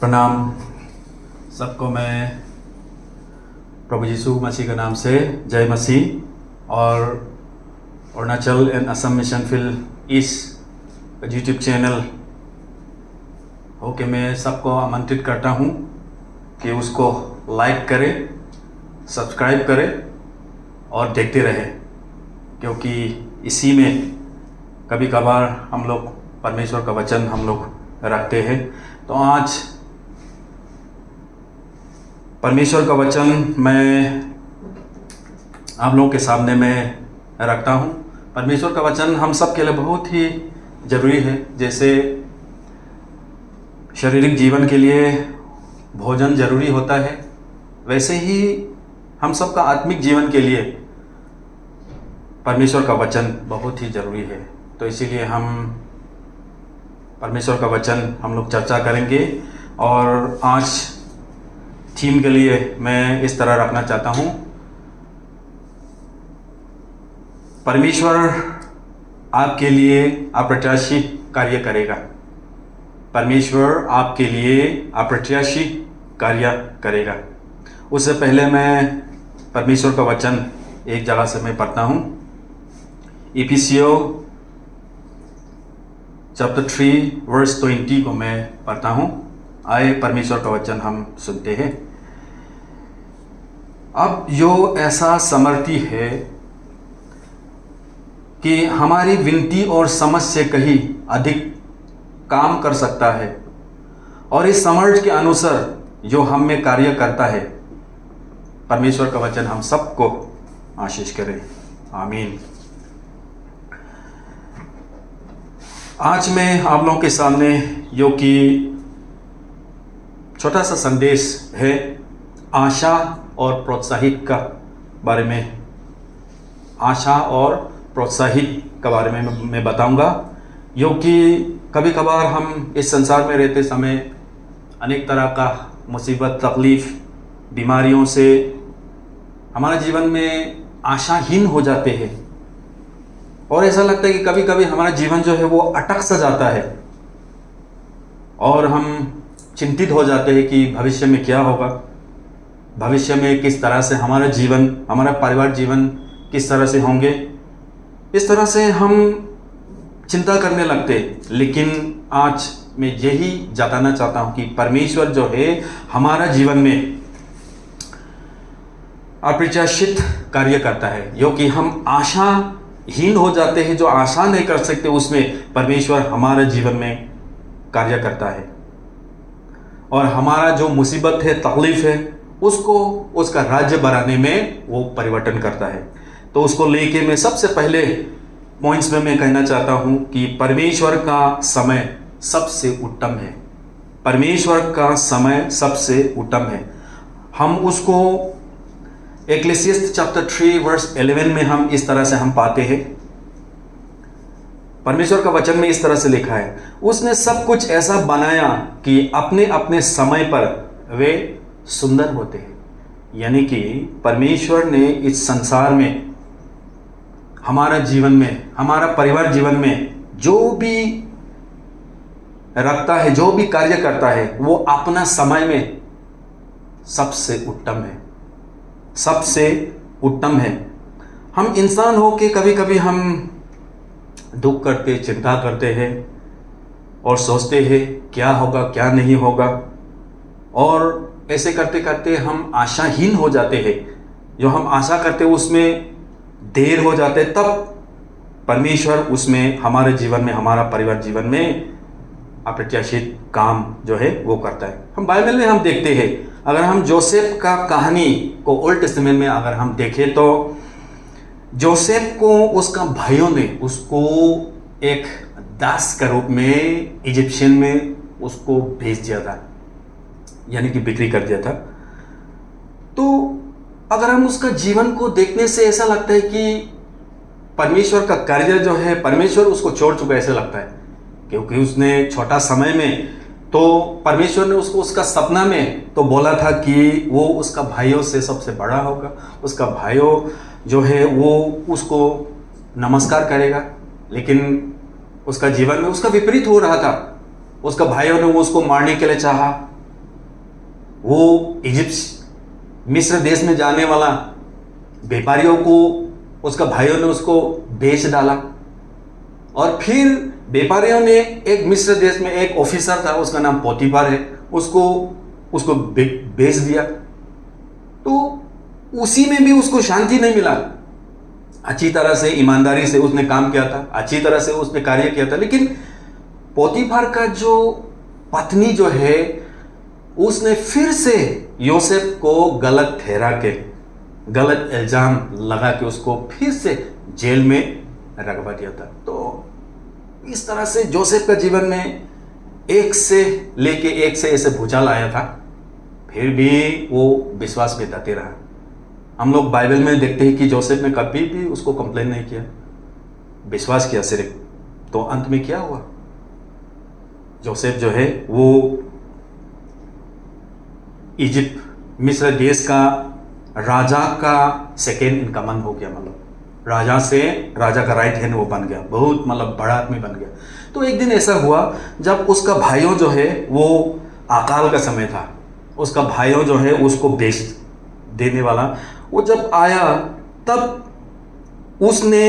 प्रणाम सबको। मैं प्रभु यीशु मसीह के नाम से जय मसीह और Arunachal and Assam mission field east YouTube channel हो के मैं सबको आमंत्रित करता हूँ कि उसको लाइक करें, सब्सक्राइब करें और देखते रहें, क्योंकि इसी में कभी कभार हम लोग परमेश्वर का वचन हम लोग रखते हैं। तो आज परमेश्वर का वचन मैं आप लोगों के सामने मैं रखता हूँ। परमेश्वर का वचन हम सब के लिए बहुत ही ज़रूरी है। जैसे शारीरिक जीवन के लिए भोजन ज़रूरी होता है, वैसे ही हम सब का आत्मिक जीवन के लिए परमेश्वर का वचन बहुत ही ज़रूरी है। तो इसीलिए हम परमेश्वर का वचन हम लोग चर्चा करेंगे। और आज थीम के लिए मैं इस तरह रखना चाहता हूँ, परमेश्वर आपके लिए अप्रत्याशित कार्य करेगा। परमेश्वर आपके लिए अप्रत्याशित कार्य करेगा। उससे पहले मैं परमेश्वर का वचन एक जगह से मैं पढ़ता हूँ। इफिसियों चैप्टर 3 वर्स 20 को मैं पढ़ता हूँ। आए परमेश्वर का वचन हम सुनते हैं। अब यो ऐसा समर्थी है कि हमारी विनती और समझ से कहीं अधिक काम कर सकता है, और इस समझ के अनुसार जो हम में कार्य करता है। परमेश्वर का वचन हम सबको आशीष करे, आमीन। आज मैं आप लोगों के सामने जो कि छोटा सा संदेश है, आशा और प्रोत्साहित का बारे में, आशा और प्रोत्साहित के बारे में मैं बताऊंगा। जो कि कभी कभार हम इस संसार में रहते समय अनेक तरह का मुसीबत, तकलीफ, बीमारियों से हमारा जीवन में आशाहीन हो जाते हैं, और ऐसा लगता है कि कभी कभी हमारा जीवन जो है वो अटक सा जाता है, और हम चिंतित हो जाते हैं कि भविष्य में क्या होगा, भविष्य में किस तरह से हमारा जीवन, हमारा परिवार जीवन किस तरह से होंगे। इस तरह से हम चिंता करने लगते। लेकिन आज मैं यही जताना चाहता हूँ कि परमेश्वर जो है हमारा जीवन में अप्रत्याशित कार्य करता है। जो कि हम आशाहीन हो जाते हैं, जो आशा नहीं कर सकते, उसमें परमेश्वर हमारे जीवन में कार्य करता है, और हमारा जो मुसीबत है, तकलीफ है, उसको उसका राज्य बढ़ाने में वो परिवर्तन करता है। तो उसको लेके मैं सबसे पहले पॉइंट्स में मैं कहना चाहता हूँ कि परमेश्वर का समय सबसे उत्तम है। परमेश्वर का समय सबसे उत्तम है। हम उसको एक्लेसियस्ट चैप्टर 3 वर्स 11 में हम इस तरह से हम पाते हैं। परमेश्वर का वचन में इस तरह से लिखा है, उसने सब कुछ ऐसा बनाया कि अपने अपने समय पर वे सुंदर होते हैं। यानी कि परमेश्वर ने इस संसार में, हमारा जीवन में, हमारा परिवार जीवन में जो भी रखता है, जो भी कार्य करता है, वो अपना समय में सबसे उत्तम है, सबसे उत्तम है। हम इंसान हो के कभी कभी हम दुख करते, चिंता करते हैं और सोचते हैं क्या होगा क्या नहीं होगा, और ऐसे करते करते हम आशाहीन हो जाते हैं। जो हम आशा करते हैं उसमें देर हो जाते, तब परमेश्वर उसमें हमारे जीवन में, हमारा परिवार जीवन में अप्रत्याशित काम जो है वो करता है। हम बाइबल में हम देखते हैं, अगर हम जोसेफ का कहानी को ओल्ड टेस्टामेंट में अगर हम देखें तो जोसेफ को उसका भाइयों ने उसको एक दास के रूप में इजिप्शियन में उसको भेज दिया था, यानी कि बिक्री कर दिया था। तो अगर हम उसका जीवन को देखने से ऐसा लगता है कि परमेश्वर का कार्य जो है, परमेश्वर उसको छोड़ चुका ऐसा लगता है, क्योंकि उसने छोटा समय में तो परमेश्वर ने उसको उसका सपना में तो बोला था कि वो उसका भाइयों से सबसे बड़ा होगा, उसका भाइयों जो है वो उसको नमस्कार करेगा। लेकिन उसका जीवन में उसका विपरीत हो रहा था। उसका भाइयों ने उसको मारने के लिए चाहा, वो इजिप्ट मिस्र देश में जाने वाला व्यापारियों को उसका भाइयों ने उसको बेच डाला। और फिर व्यापारियों ने एक मिस्र देश में एक ऑफिसर था, उसका नाम पोतीफर है, उसको बेच दिया। तो उसी में भी उसको शांति नहीं मिला। अच्छी तरह से ईमानदारी से उसने काम किया था, अच्छी तरह से उसने कार्य किया था, लेकिन पोतीफर का जो पत्नी जो है उसने फिर से योसेफ को गलत ठहरा के, गलत इल्जाम लगा के उसको फिर से जेल में रखवा दिया था। तो इस तरह से जोसेफ का जीवन में एक से लेके एक से ऐसे भूचाल आया था, फिर भी वो विश्वास में डटे रहा। हम लोग बाइबल में देखते हैं कि जोसेफ ने कभी भी उसको कंप्लेन नहीं किया, विश्वास किया सिर्फ। तो अंत में क्या हुआ? जोसेफ जो है वो इजिप्ट मिस्र देश का राजा का सेकेंड इन कमांड हो गया, मतलब राजा से राजा का राइट हैंड वो बन गया, बहुत मतलब बड़ा आदमी बन गया। तो एक दिन ऐसा हुआ जब उसका भाइयों जो है वो अकाल का समय था, उसका भाइयों जो है उसको बेच देने वाला, वो जब आया तब उसने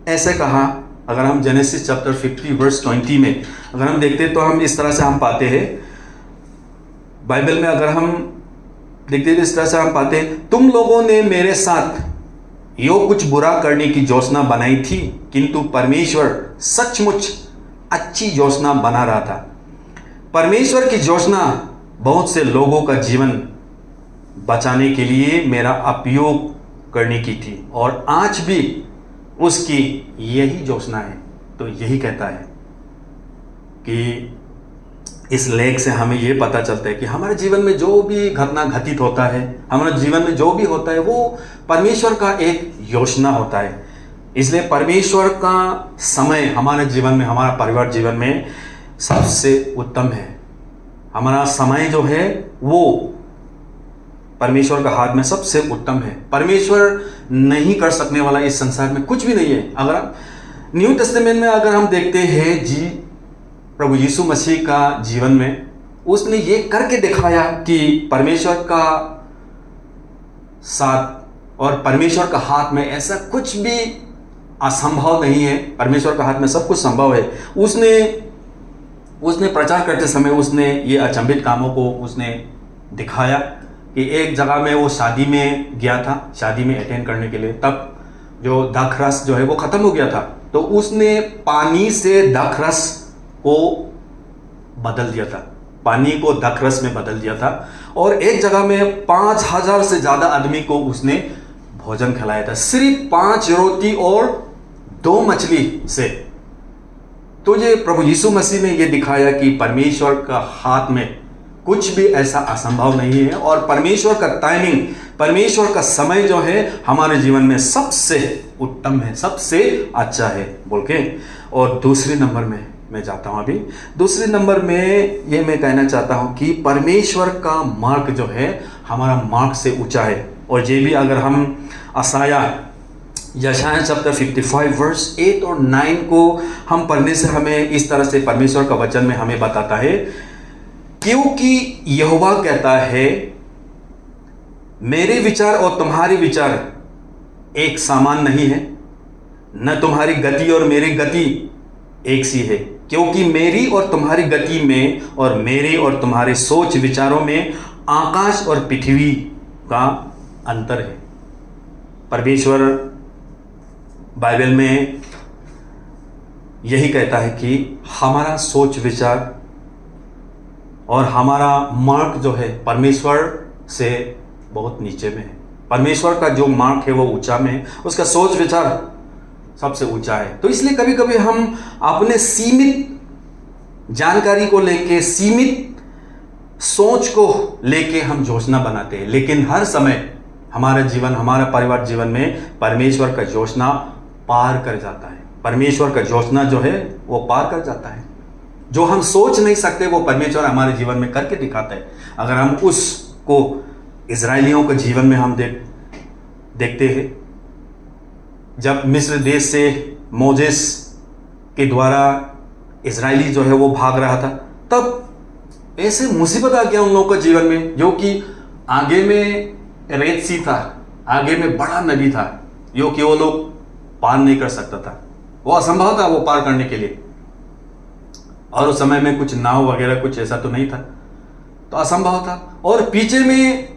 ऐसे कहा। अगर हम जेनेसिस चैप्टर 50 वर्स 20 में अगर हम देखते तो हम इस तरह से हम पाते हैं, बाइबल में अगर हम देखते तो इस तरह से हम पाते हैं, तुम लोगों ने मेरे साथ यो कुछ बुरा करने की योजना बनाई थी, किंतु परमेश्वर सचमुच अच्छी योजना बना रहा था। परमेश्वर की योजना बहुत से लोगों का जीवन बचाने के लिए मेरा उपयोग करने की थी, और आज भी उसकी यही योजना है। तो यही कहता है कि इस लेख से हमें यह पता चलता है कि हमारे जीवन में जो भी घटना घटित होता है, हमारे जीवन में जो भी होता है, वो परमेश्वर का एक योजना होता है। इसलिए परमेश्वर का समय हमारे जीवन में, हमारा परिवार जीवन में सबसे उत्तम है। हमारा समय जो है वो परमेश्वर का हाथ में सबसे उत्तम है। परमेश्वर नहीं कर सकने वाला इस संसार में कुछ भी नहीं है। अगर हम न्यू टेस्टामेंट में अगर हम देखते हैं जी प्रभु यीशु मसीह का जीवन में, उसने ये करके दिखाया कि परमेश्वर का साथ और परमेश्वर का हाथ में ऐसा कुछ भी असंभव नहीं है। परमेश्वर का हाथ में सब कुछ संभव है। उसने प्रचार करते समय उसने ये अचंभित कामों को उसने दिखाया कि एक जगह में वो शादी में गया था, शादी में अटेंड करने के लिए, तब जो दाखरस जो है वो खत्म हो गया था। तो उसने पानी से दाखरस को बदल दिया था, पानी को दाखरस में बदल दिया था। और एक जगह में 5000 से ज्यादा आदमी को उसने भोजन खिलाया था, सिर्फ 5 रोटी और 2 मछली से। तो ये प्रभु यीशु मसीह ने ये दिखाया कि परमेश्वर का हाथ में कुछ भी ऐसा असंभव नहीं है, और परमेश्वर का टाइमिंग, परमेश्वर का समय जो है हमारे जीवन में सबसे उत्तम है, सबसे अच्छा है बोल के। और दूसरे नंबर में मैं जाता हूं। अभी दूसरे नंबर में ये मैं कहना चाहता हूं कि परमेश्वर का मार्ग जो है हमारा मार्ग से ऊंचा है। और ये भी अगर हम यशायाह चैप्टर 55 वर्स 8 और 9 को हम पढ़ने से हमें इस तरह से परमेश्वर का वचन में हमें बताता है, क्योंकि यहोवा कहता है, मेरे विचार और तुम्हारे विचार एक समान नहीं है, न तुम्हारी गति और मेरी गति एक सी है। क्योंकि मेरी और तुम्हारी गति में और मेरे और तुम्हारे सोच विचारों में आकाश और पृथ्वी का अंतर है। परमेश्वर बाइबल में यही कहता है कि हमारा सोच विचार और हमारा मार्ग जो है परमेश्वर से बहुत नीचे में है। परमेश्वर का जो मार्ग है वो ऊंचा में है, उसका सोच विचार सबसे ऊंचा है। तो इसलिए कभी कभी हम अपने सीमित जानकारी को लेके, सीमित सोच को लेके हम योजना बनाते हैं, लेकिन हर समय हमारा जीवन, हमारा परिवार जीवन में परमेश्वर का योजना पार कर जाता है। परमेश्वर का योजना जो है वो पार कर जाता है। जो हम सोच नहीं सकते वो परमेश्वर हमारे जीवन में करके दिखाता है। अगर हम उसको इजराइलियों के जीवन में हम देखते हैं, जब मिस्र देश से मोजेस के द्वारा इजरायली जो है वो भाग रहा था, तब ऐसे मुसीबत आ गया उन लोगों के जीवन में, जो कि आगे में रेड सी था, आगे में बड़ा नदी था, जो कि वो लोग पार नहीं कर सकता था। वो असंभव था वो पार करने के लिए, और उस समय में कुछ नाव वगैरह कुछ ऐसा तो नहीं था, तो असंभव था। और पीछे में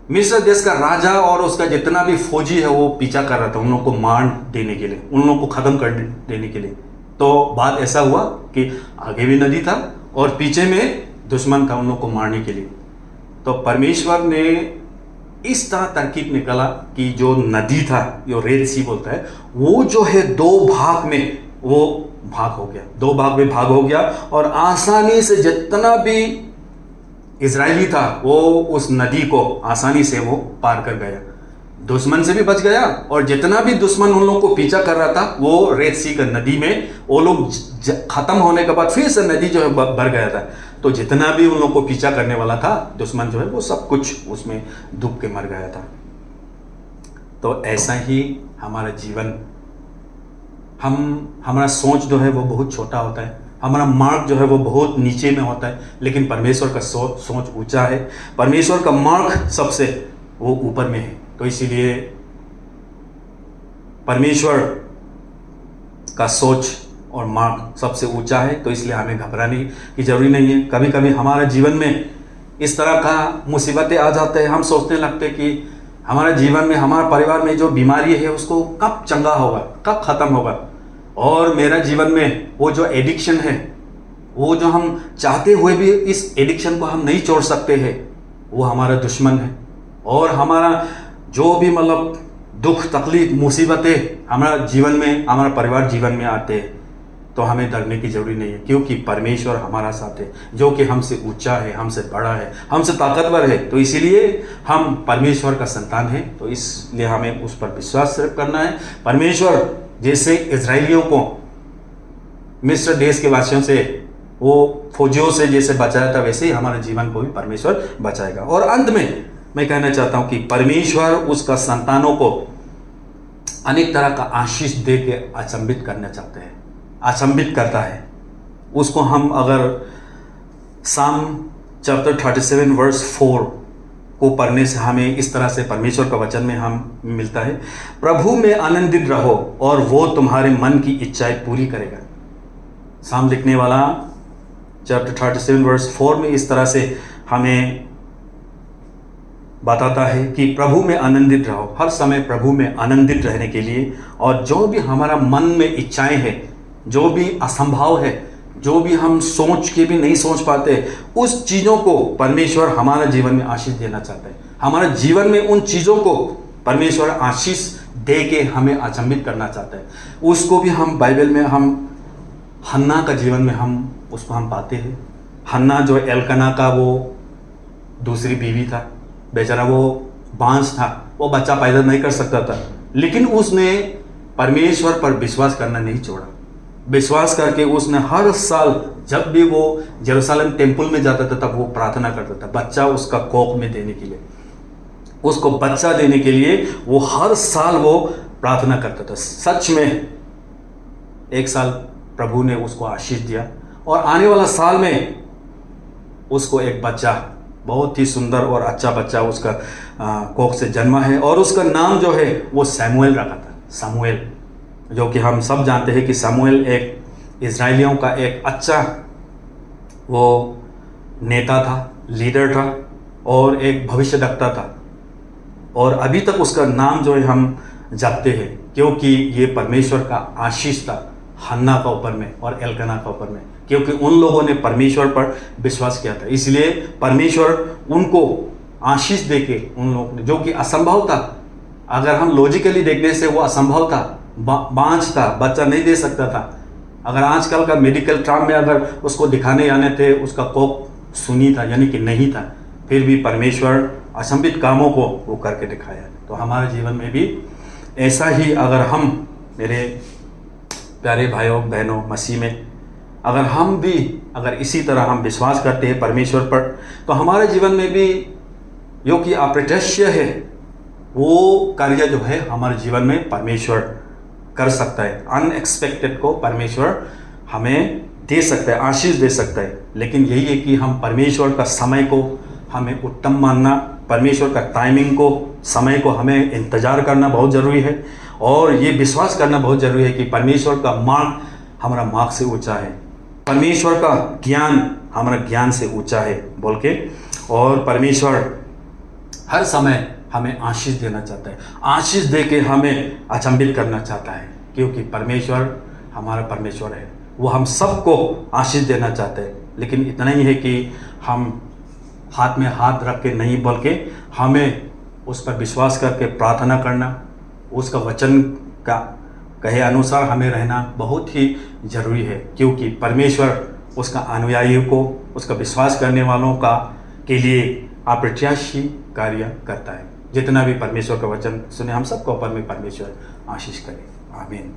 मिस्र देश का राजा और उसका जितना भी फौजी है वो पीछा कर रहा था उन लोगों को मार देने के लिए, उन लोगों को खत्म कर देने के लिए। तो बात ऐसा हुआ कि आगे भी नदी था और पीछे में दुश्मन था उन लोगों को मारने के लिए। तो परमेश्वर ने इस तरह तरकीब निकाला कि जो नदी था, जो रेड सी बोलता है, वो जो है दो भाग में वो भाग हो गया, दो भाग में भाग हो गया, और आसानी से जितना भी इजरायली था वो उस नदी को आसानी से वो पार कर गया, दुश्मन से भी बच गया, और जितना भी दुश्मन उन लोगों को पीछा कर रहा था वो रेड सी का नदी में वो लोग खत्म होने के बाद फिर से नदी जो है भर गया था। तो जितना भी उन लोगों को पीछा करने वाला था दुश्मन जो है वो सब कुछ उसमें डूब के मर गया था। तो ऐसा ही हमारा जीवन, हमारा सोच जो है वो बहुत छोटा होता है, हमारा मार्ग जो है वो बहुत नीचे में होता है, लेकिन परमेश्वर का सोच ऊंचा है, परमेश्वर का मार्ग सबसे वो ऊपर में है। तो इसीलिए परमेश्वर का सोच और मार्ग सबसे ऊंचा है, तो इसलिए हमें घबराने की जरूरी नहीं है। कभी कभी हमारे जीवन में इस तरह का मुसीबतें आ जाते हैं, हम सोचने लगते हैं कि हमारे जीवन में, हमारे परिवार में जो बीमारी है उसको कब चंगा होगा, कब खत्म होगा, और मेरा जीवन में वो जो एडिक्शन है, वो जो हम चाहते हुए भी इस एडिक्शन को हम नहीं छोड़ सकते हैं, वो हमारा दुश्मन है। और हमारा जो भी मतलब दुख तकलीफ मुसीबतें हमारा जीवन में, हमारा परिवार जीवन में आते हैं, तो हमें डरने की जरूरी नहीं है, क्योंकि परमेश्वर हमारा साथ है, जो कि हमसे ऊंचा है, हमसे बड़ा है, हमसे ताकतवर है। तो इसीलिए हम परमेश्वर का संतान है, तो इसलिए हमें उस पर विश्वास करना है। परमेश्वर जैसे इजरायलियों को मिस्र देश के वासियों से, वो फौजियों से जैसे बचाया था, वैसे ही हमारे जीवन को भी परमेश्वर बचाएगा। और अंत में मैं कहना चाहता हूं कि परमेश्वर उसका संतानों को अनेक तरह का आशीष दे के अचंभित करना चाहते हैं, अचंभित करता है उसको। हम अगर साम चैप्टर 37 वर्स 4 को पढ़ने से हमें इस तरह से परमेश्वर का वचन में हम मिलता है, प्रभु में आनंदित रहो और वो तुम्हारे मन की इच्छाएं पूरी करेगा। साम लिखने वाला चैप्टर 37 वर्स 4 में इस तरह से हमें बताता है कि प्रभु में आनंदित रहो, हर समय प्रभु में आनंदित रहने के लिए, और जो भी हमारा मन में इच्छाएं हैं, जो भी असंभव है, जो भी हम सोच के भी नहीं सोच पाते, उस चीज़ों को परमेश्वर हमारे जीवन में आशीष देना चाहता है। हमारे जीवन में उन चीज़ों को परमेश्वर आशीष दे के हमें अचंभित करना चाहता है। उसको भी हम बाइबल में, हम हन्ना का जीवन में हम उसको हम पाते हैं। हन्ना जो एलकना का वो दूसरी बीवी था, बेचारा वो बांझ था, वो बच्चा पैदा नहीं कर सकता था, लेकिन उसने परमेश्वर पर विश्वास करना नहीं छोड़ा। विश्वास करके उसने हर साल जब भी वो यरूशलेम टेम्पल में जाता था तब वो प्रार्थना करता था बच्चा उसका कोख में देने के लिए, उसको बच्चा देने के लिए वो हर साल वो प्रार्थना करता था। सच में एक साल प्रभु ने उसको आशीष दिया, और आने वाला साल में उसको एक बच्चा, बहुत ही सुंदर और अच्छा बच्चा उसका कोख से जन्मा है, और उसका नाम जो है वो सैमुएल रखा था। सैमुएल, जो कि हम सब जानते हैं कि सैमुएल एक इजरायलियों का एक अच्छा वो नेता था, लीडर था, और एक भविष्यवक्ता था, और अभी तक उसका नाम जो है हम जपते हैं, क्योंकि ये परमेश्वर का आशीष था हन्ना का ऊपर में और एलकना का ऊपर में, क्योंकि उन लोगों ने परमेश्वर पर विश्वास किया था। इसलिए परमेश्वर उनको आशीष देके, उन लोगों ने, जो कि असंभव था, अगर हम लॉजिकली देखने से वो असंभव था, बांझ था, बच्चा नहीं दे सकता था। अगर आजकल का मेडिकल टर्म में अगर उसको दिखाने आने थे, उसका कोख सुनी था, यानी कि नहीं था, फिर भी परमेश्वर असंभवित कामों को वो करके दिखाया। तो हमारे जीवन में भी ऐसा ही, अगर हम, मेरे प्यारे भाइयों बहनों मसीह में, अगर हम भी अगर इसी तरह हम विश्वास करते हैं परमेश्वर पर, तो हमारे जीवन में भी जो कि अप्रत्याशित है वो कार्य जो है हमारे जीवन में परमेश्वर कर सकता है। अनएक्सपेक्टेड को परमेश्वर हमें दे सकता है, आशीष दे सकता है। लेकिन यही है कि हम परमेश्वर का समय को हमें उत्तम मानना, परमेश्वर का टाइमिंग को, समय को हमें इंतज़ार करना बहुत ज़रूरी है। और ये विश्वास करना बहुत ज़रूरी है कि परमेश्वर का मार्ग हमारा मार्ग से ऊंचा है, परमेश्वर का ज्ञान हमारा ज्ञान से ऊंचा है बोल के। और परमेश्वर हर समय हमें आशीष देना चाहता है, आशीष दे के हमें अचंभित करना चाहता है, क्योंकि परमेश्वर हमारा परमेश्वर है। वो हम सबको आशीष देना चाहते हैं। लेकिन इतना ही है कि हम हाथ में हाथ रख के नहीं, बल्कि हमें उस पर विश्वास करके प्रार्थना करना, उसका वचन का कहे अनुसार हमें रहना बहुत ही ज़रूरी है। क्योंकि परमेश्वर उसका अनुयायियों को, उसका विश्वास करने वालों का के लिए अप्रत्याशी कार्य करता है। जितना भी परमेश्वर का वचन सुने, हम सबको ऊपर में परमेश्वर आशीष करे। आमीन।